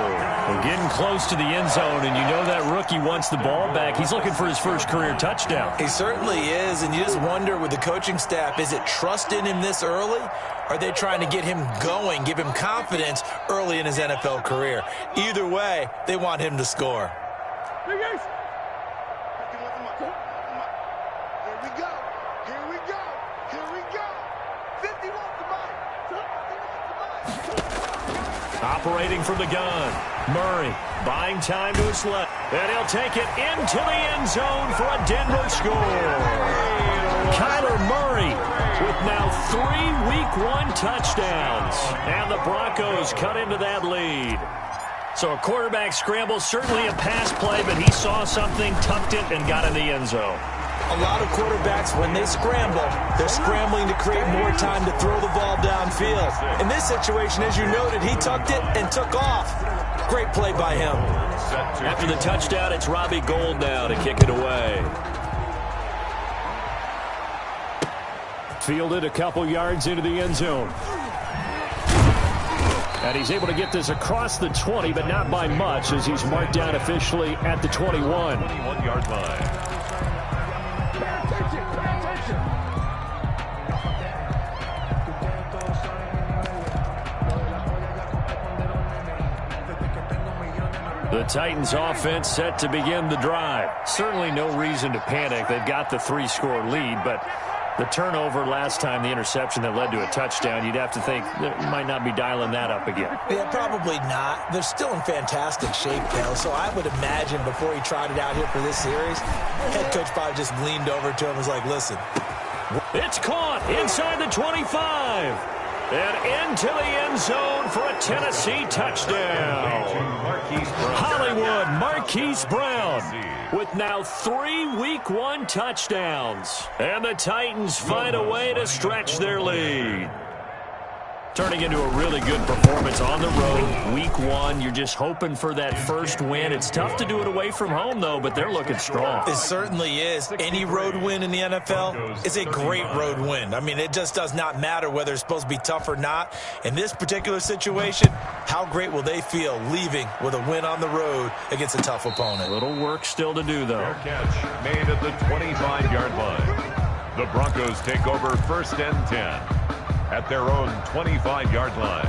Speaker 1: We're getting close to the end zone, and you know that rookie wants the ball back. He's looking for his first career touchdown.
Speaker 2: He certainly is, and you just wonder with the coaching staff, is it trust in him this early? Or are they trying to get him going, give him confidence early in his NFL career? Either way, they want him to score.
Speaker 1: Operating from the gun, Murray buying time to his left, and he'll take it into the end zone for a Denver score. Kyler Murray with now 3 Week 1 touchdowns, and the Broncos cut into that lead. So a quarterback scramble, certainly a pass play, but he saw something, tucked it, and got in the end zone.
Speaker 2: A lot of quarterbacks, when they scramble, they're scrambling to create more time to throw the ball downfield. In this situation, as you noted, he tucked it and took off. Great play by him.
Speaker 1: After the touchdown, it's Robbie Gould now to kick it away. Fielded a couple yards into the end zone. And he's able to get this across the 20, but not by much, as he's marked down officially at the 21.
Speaker 3: 21-yard line.
Speaker 1: The Titans offense set to begin the drive. Certainly no reason to panic. They've got the 3-score lead, but the turnover last time, the interception that led to a touchdown, you'd have to think they might not be dialing that up again.
Speaker 2: Yeah, probably not. They're still in fantastic shape, though, so I would imagine before he trotted out here for this series, head coach probably just leaned over to him and was like, listen,
Speaker 1: It's caught inside the 25. And into the end zone for a Tennessee touchdown. Hollywood Marquise Brown with now 3 Week 1 touchdowns. And the Titans find a way to stretch their lead. Turning into a really good performance on the road. Week 1, you're just hoping for that first win. It's tough to do it away from home, though, but they're looking strong.
Speaker 2: It certainly is. Any road win in the NFL is a great road win. I mean, it just does not matter whether it's supposed to be tough or not. In this particular situation, how great will they feel leaving with a win on the road against a tough opponent?
Speaker 1: A little work still to do, though.
Speaker 3: Fair catch made at the 25-yard line. The Broncos take over 1st and 10 at their own 25-yard line.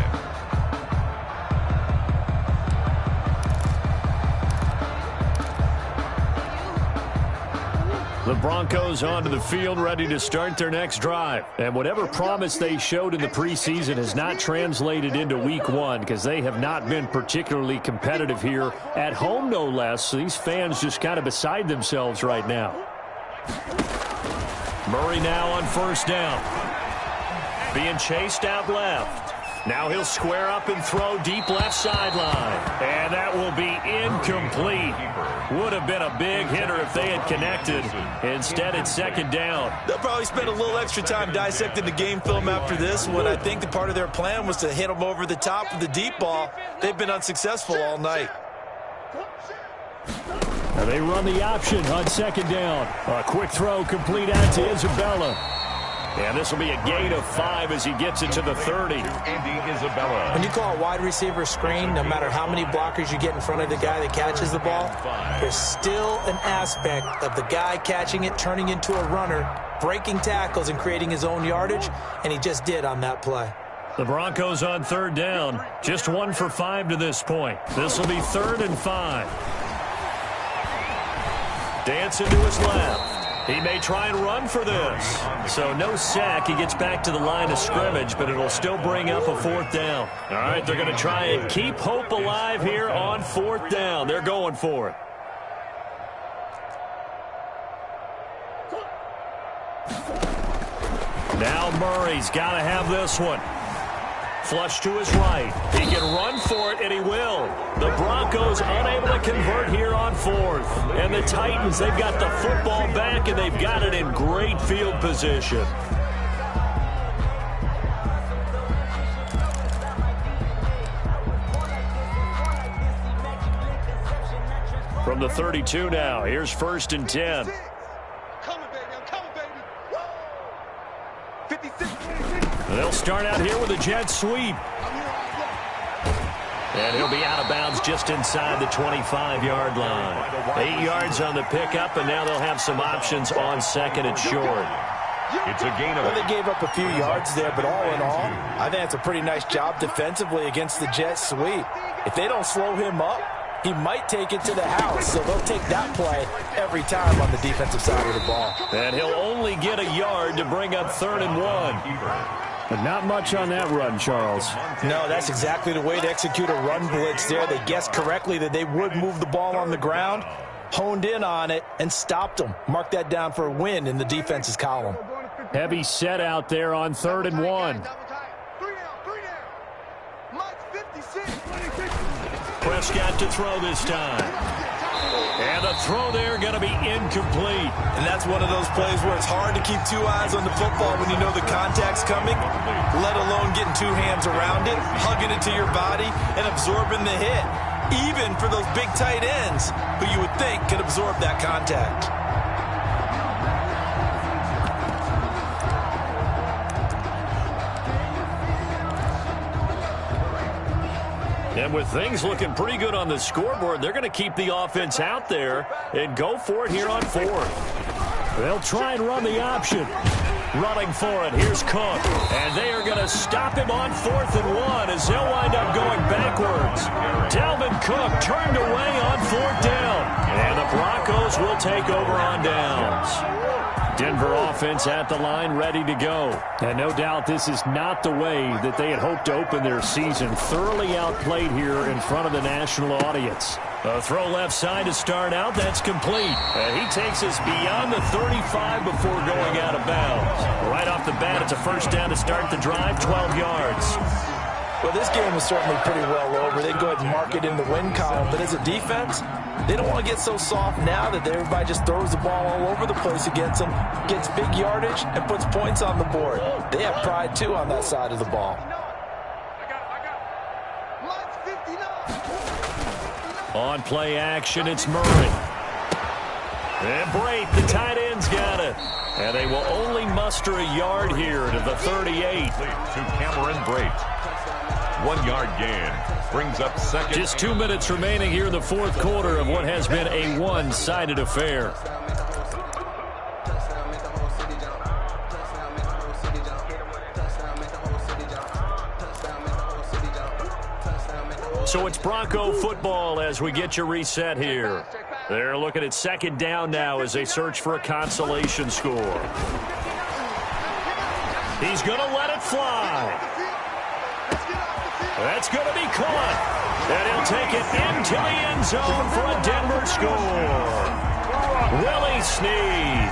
Speaker 1: The Broncos onto the field, ready to start their next drive. And whatever promise they showed in the preseason has not translated into Week 1 because they have not been particularly competitive here at home, no less. So these fans just kind of beside themselves right now. Murray now on 1st down. Being chased out left. Now he'll square up and throw deep left sideline. And that will be incomplete. Would have been a big hitter if they had connected. Instead, it's 2nd down.
Speaker 2: They'll probably spend a little extra time dissecting the game film after this one. I think the part of their plan was to hit them over the top with the deep ball. They've been unsuccessful all night.
Speaker 1: And they run the option on 2nd down. A quick throw complete out to Isabella. And this will be a gain of 5 as he gets it to the 30.
Speaker 3: Andy Isabella.
Speaker 2: When you call a wide receiver screen, no matter how many blockers you get in front of the guy that catches the ball, there's still an aspect of the guy catching it, turning into a runner, breaking tackles and creating his own yardage, and he just did on that play.
Speaker 1: The Broncos on 3rd down. Just 1 for 5 to this point. This will be 3rd and 5. Dancing to his left. He may try and run for this. So no sack. He gets back to the line of scrimmage, but it'll still bring up a 4th down. All right, they're going to try and keep hope alive here on 4th down. They're going for it. Now Murray's got to have this one. Flush to his right. He can run for it, and he will. The Broncos unable to convert here on 4th. And the Titans, they've got the football back, and they've got it in great field position. From the 32 now, here's 1st and 10.
Speaker 4: I'm coming, baby. I'm coming, baby. 56.
Speaker 1: They'll start out here with a jet sweep. And he'll be out of bounds just inside the 25-yard line. 8 yards on the pickup, and now they'll have some options on 2nd and short.
Speaker 3: It's a gain of
Speaker 2: Well, they gave up a few yards there, but all in all, I think it's a pretty nice job defensively against the jet sweep. If they don't slow him up, he might take it to the house, so they'll take that play every time on the defensive side of the ball.
Speaker 1: And he'll only get a yard to bring up 3rd and 1. But not much on that run, Charles.
Speaker 2: No, that's exactly the way to execute a run blitz there. They guessed correctly that they would move the ball on the ground, honed in on it, and stopped them. Mark that down for a win in the defense's column.
Speaker 1: Heavy set out there on 3rd and 1.
Speaker 4: 3 down. Mike 56.
Speaker 1: Prescott to throw this time. And the throw there going to be incomplete.
Speaker 2: And that's one of those plays where it's hard to keep 2 eyes on the football when you know the contact's coming, let alone getting 2 hands around it, hugging it to your body, and absorbing the hit. Even for those big tight ends who you would think could absorb that contact.
Speaker 1: And with things looking pretty good on the scoreboard, they're going to keep the offense out there and go for it here on 4th. They'll try and run the option. Running for it, here's Cook. And they are going to stop him on 4th and 1 as they'll wind up going backwards. Dalvin Cook turned away on 4th down. And the Broncos will take over on downs. Denver offense at the line, ready to go. And no doubt this is not the way that they had hoped to open their season. Thoroughly outplayed here in front of the national audience. A throw left side to start out. That's complete. He takes us beyond the 35 before going out of bounds. Right off the bat, it's a first down to start the drive, 12 yards.
Speaker 2: Well, this game is certainly pretty well over. They go ahead and mark it in the win column. But as a defense, they don't want to get so soft now that everybody just throws the ball all over the place against them, gets big yardage, and puts points on the board. They have pride, too, on that side of the ball.
Speaker 1: On play action, it's Murray. And Brate, the tight end's got it. And they will only muster a yard here to the 38.
Speaker 3: To Cameron Brate. 1 yard gain. Brings up second.
Speaker 1: Just 2 minutes remaining here in the fourth quarter of what has been a one-sided affair. So it's Bronco football as we get your reset here. They're looking at second down now as they search for a consolation score. He's going to let it fly. That's going to be caught. And he'll take it into the end zone for a Denver score. Willie Snead,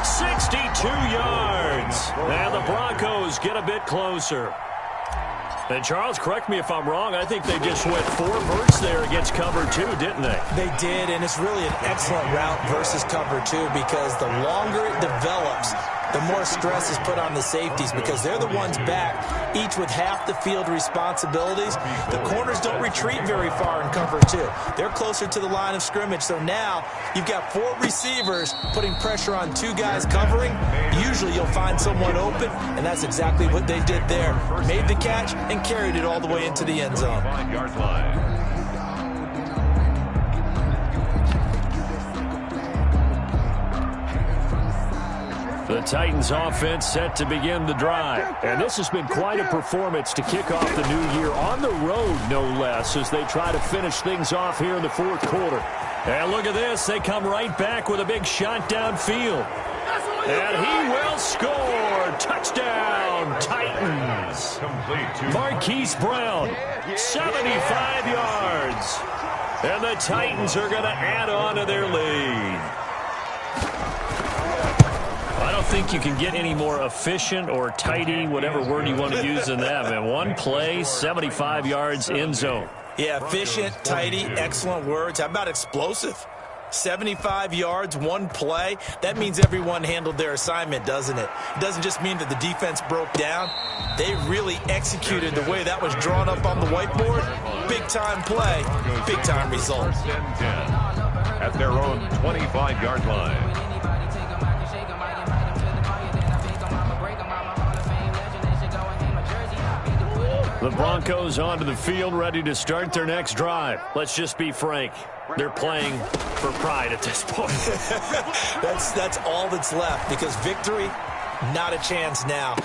Speaker 1: 62 yards. And the Broncos get a bit closer. And Charles, correct me if I'm wrong, I think they just went 4 verts there against cover 2, didn't they?
Speaker 2: They did, and it's really an excellent route versus cover 2 because the longer it develops, the more stress is put on the safeties because they're the ones back, each with half the field responsibilities. The corners don't retreat very far in cover 2. They're closer to the line of scrimmage. So now you've got 4 receivers putting pressure on 2 guys covering. Usually you'll find someone open, and that's exactly what they did there. Made the catch and carried it all the way into the end zone.
Speaker 3: 5-yard line.
Speaker 1: The Titans offense set to begin the drive. And this has been quite a performance to kick off the new year on the road, no less, as they try to finish things off here in the fourth quarter. And look at this. They come right back with a big shot downfield. And he will score. Touchdown, Titans. Marquise Brown, 75 yards. And the Titans are going to add on to their lead. I don't think you can get any more efficient or tidy, whatever word you want to use in that, man. One play, 75 yards, end zone.
Speaker 2: Yeah, efficient, tidy, excellent words. How about explosive? 75 yards, one play. That means everyone handled their assignment, doesn't it? It doesn't just mean that the defense broke down. They really executed the way that was drawn up on the whiteboard. Big-time play, big-time result.
Speaker 3: First and 10 at their own 25-yard line.
Speaker 1: The Broncos onto the field, ready to start their next drive. Let's just be frank. They're playing for pride at this point.
Speaker 2: That's all that's left because victory, not a chance now.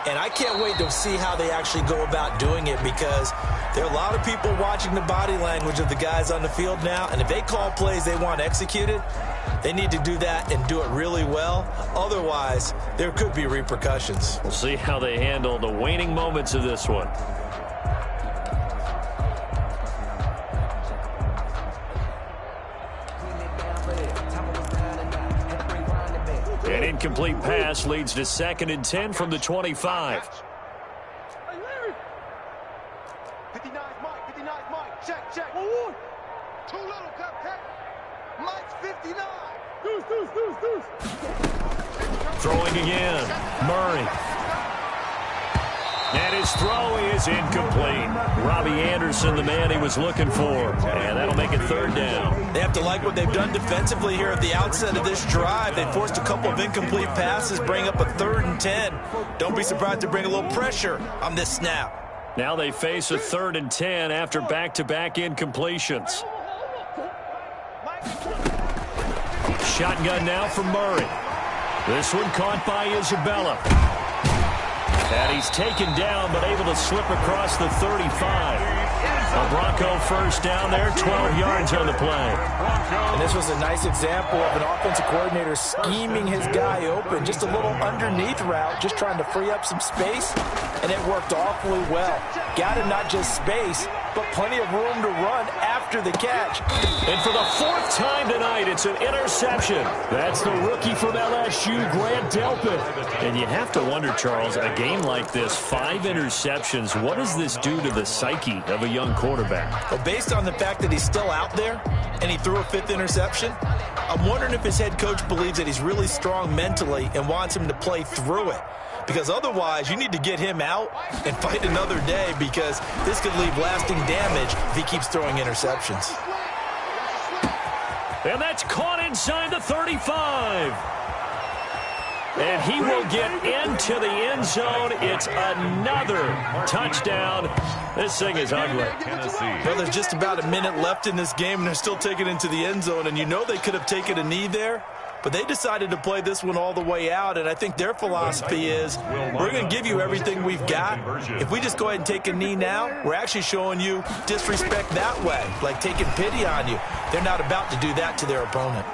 Speaker 2: And I can't wait to see how they actually go about doing it because there are a lot of people watching the body language of the guys on the field now. And if they call plays they want executed, they need to do that and do it really well. Otherwise, there could be repercussions.
Speaker 1: We'll see how they handle the waning moments of this one. An incomplete pass leads to 2nd and 10 from the 25.
Speaker 4: 59 Mike, 59 Mike, check. Too little, cut. Mike's 59. Deuce.
Speaker 1: Throwing again, Murray. And his throw is incomplete. Robbie Anderson, the man he was looking for. And that'll make it 3rd down.
Speaker 2: They have to like what they've done defensively here at the outset of this drive. They forced a couple of incomplete passes, bring up a 3rd and 10. Don't be surprised to bring a little pressure on this snap.
Speaker 1: Now they face a 3rd and 10 after back-to-back incompletions. Shotgun now for Murray. This one caught by Isabella. And he's taken down but able to slip across the 35. A Bronco first down there, 12 yards on the play.
Speaker 2: And this was a nice example of an offensive coordinator scheming his guy open. Just a little underneath route, just trying to free up some space, and it worked awfully well. Got him not just space, but plenty of room to run after the catch.
Speaker 1: And for the fourth time tonight, it's an interception. That's the rookie from LSU, Grant Delpit. And you have to wonder, Charles, a game like this, 5 interceptions, what does this do to the psyche of a young quarterback?
Speaker 2: Well, based on the fact that he's still out there and he threw a 5th interception, I'm wondering if his head coach believes that he's really strong mentally and wants him to play through it. Because otherwise, you need to get him out and fight another day, because this could leave lasting damage if he keeps throwing interceptions.
Speaker 1: And that's caught inside the 35. And he will get into the end zone. It's another touchdown. This thing is ugly.
Speaker 2: Well, there's just about a minute left in this game, and they're still taking it into the end zone. And you know they could have taken a knee there, but they decided to play this one all the way out. And I think their philosophy is, we're going to give you everything we've got. If we just go ahead and take a knee now, we're actually showing you disrespect that way, like taking pity on you. They're not about to do that to their opponent.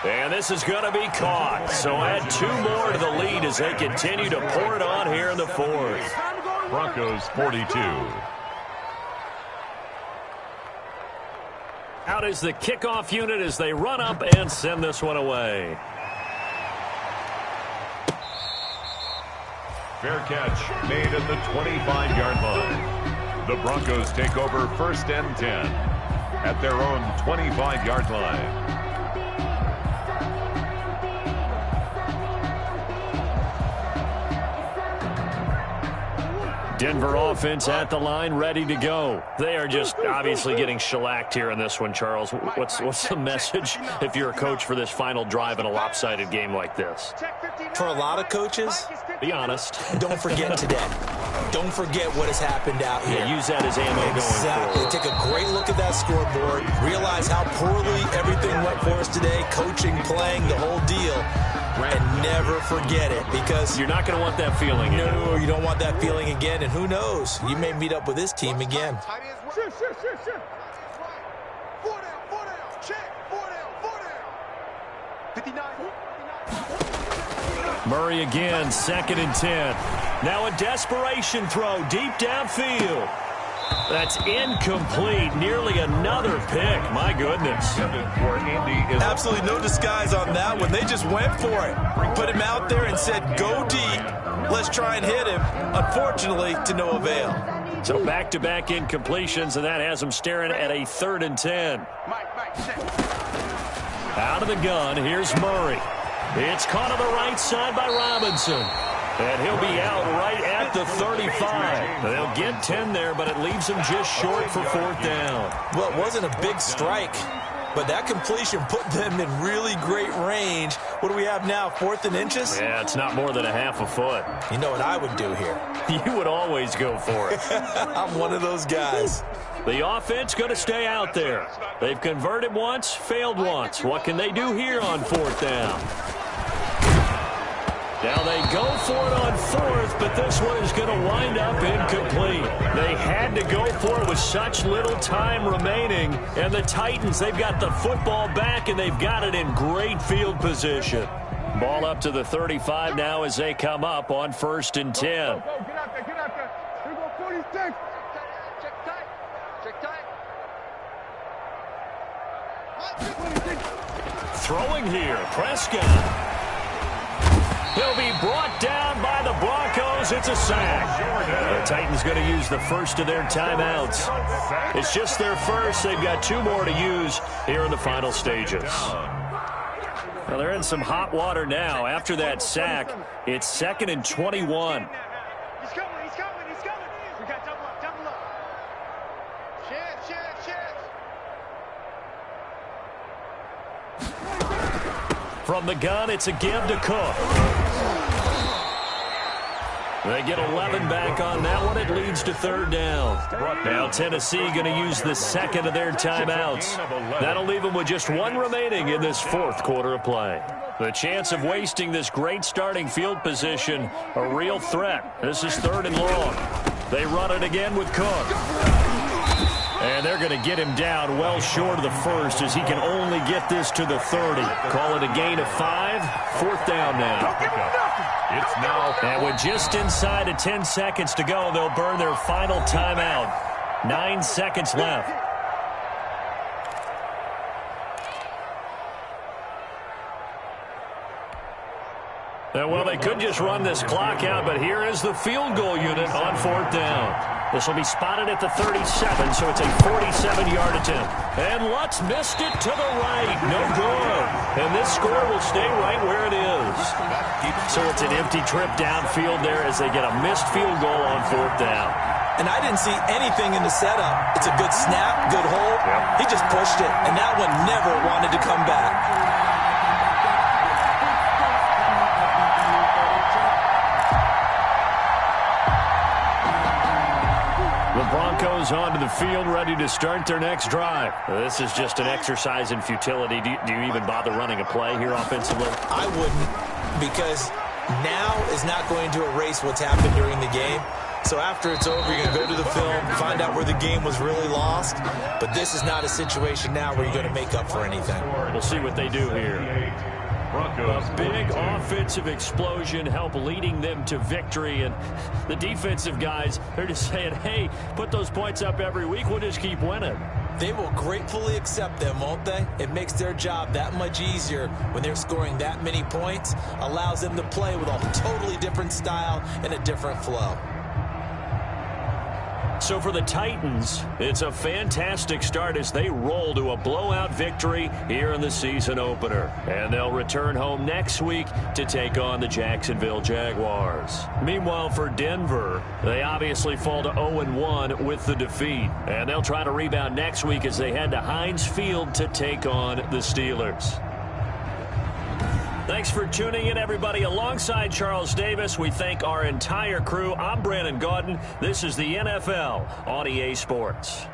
Speaker 1: And this is going to be caught. So add 2 more to the lead as they continue to pour it on here in the 4th.
Speaker 3: Broncos 42.
Speaker 1: Out is the kickoff unit as they run up and send this one away.
Speaker 3: Fair catch made at the 25-yard line. The Broncos take over 1st and 10 at their own 25-yard line.
Speaker 1: Denver offense at the line, ready to go. They are just obviously getting shellacked here in this one, Charles. What's the message if you're a coach for this final drive in a lopsided game like this?
Speaker 2: For a lot of coaches,
Speaker 1: be honest.
Speaker 2: Don't forget today. Don't forget what has happened out here.
Speaker 1: Yeah, use that as ammo going forward.
Speaker 2: Take a great look at that scoreboard. Realize how poorly everything went for us today. Coaching, playing, the whole deal. And never forget it, because
Speaker 1: you're not going to want that feeling.
Speaker 2: No, you don't want that feeling again. And who knows? You may meet up with this team again.
Speaker 4: Sure. 4 down. Check. 4 down. 59.
Speaker 1: Murray again, 2nd and 10. Now a desperation throw deep downfield. That's incomplete. Nearly another pick. My goodness.
Speaker 2: Absolutely no disguise on that one. They just went for it. Put him out there and said, go deep. Let's try and hit him. Unfortunately, to no avail.
Speaker 1: So back-to-back incompletions, and that has him staring at a 3rd and 10. Out of the gun, here's Murray. It's caught on the right side by Robinson. And he'll be out right at the 35. They'll get 10 there, but it leaves him just short for 4th down.
Speaker 2: Well, it wasn't a big strike, but that completion put them in really great range. What do we have now, 4th and inches?
Speaker 1: Yeah, it's not more than a half a foot.
Speaker 2: You know what I would do here?
Speaker 1: You would always go for it.
Speaker 2: I'm one of those guys.
Speaker 1: The offense going to stay out there. They've converted once, failed once. What can they do here on 4th down? Now they go for it on 4th, but this one is going to wind up incomplete. They had to go for it with such little time remaining. And the Titans, they've got the football back, and they've got it in great field position. Ball up to the 35 now as they come up on 1st and 10.
Speaker 4: Get out there. Here we go, 46. Check tight.
Speaker 1: Throwing here, Prescott. He'll be brought down by the Broncos. It's a sack. The Titans going to use the first of their timeouts. It's just their first. They've got 2 more to use here in the final stages. Well, they're in some hot water now. After that sack, it's 2nd and 21.
Speaker 4: He's coming. We got double up. Chance.
Speaker 1: From the gun, it's a give to Cook. They get 11 back on that one. It leads to third down. Now Tennessee going to use the second of their timeouts. That'll leave them with just one remaining in this fourth quarter of play. The chance of wasting this great starting field position, a real threat. This is third and long. They run it again with Cook. And they're going to get him down well short of the first as he can only get this to the 30. Call it a gain of 5. Fourth down now.
Speaker 3: It's now.
Speaker 1: And with just inside of 10 seconds to go, they'll burn their final timeout. 9 seconds left. Well, they could just run this clock out, but here is the field goal unit on fourth down. This will be spotted at the 37, so it's a 47-yard attempt. And Lutz missed it to the right. No good. And this score will stay right where it is. So it's an empty trip downfield there as they get a missed field goal on fourth down.
Speaker 2: And I didn't see anything in the setup. It's a good snap, good hold. He just pushed it, and that one never wanted to come back.
Speaker 1: The Broncos onto the field, ready to start their next drive. This is just an exercise in futility. Do you even bother running a play here offensively?
Speaker 2: I wouldn't, because now is not going to erase what's happened during the game. So after it's over, you're going to go to the film, find out where the game was really lost. But this is not a situation now where you're going to make up for anything.
Speaker 1: We'll see what they do here. A big offensive explosion help leading them to victory. And the defensive guys, they're just saying, hey, put those points up every week. We'll just keep winning.
Speaker 2: They will gratefully accept them, won't they? It makes their job that much easier when they're scoring that many points. Allows them to play with a totally different style and a different flow.
Speaker 1: So for the Titans, it's a fantastic start as they roll to a blowout victory here in the season opener. And they'll return home next week to take on the Jacksonville Jaguars. Meanwhile, for Denver, they obviously fall to 0-1 with the defeat. And they'll try to rebound next week as they head to Heinz Field to take on the Steelers. Thanks for tuning in, everybody. Alongside Charles Davis, we thank our entire crew. I'm Brandon Gaudin. This is the NFL on EA Sports.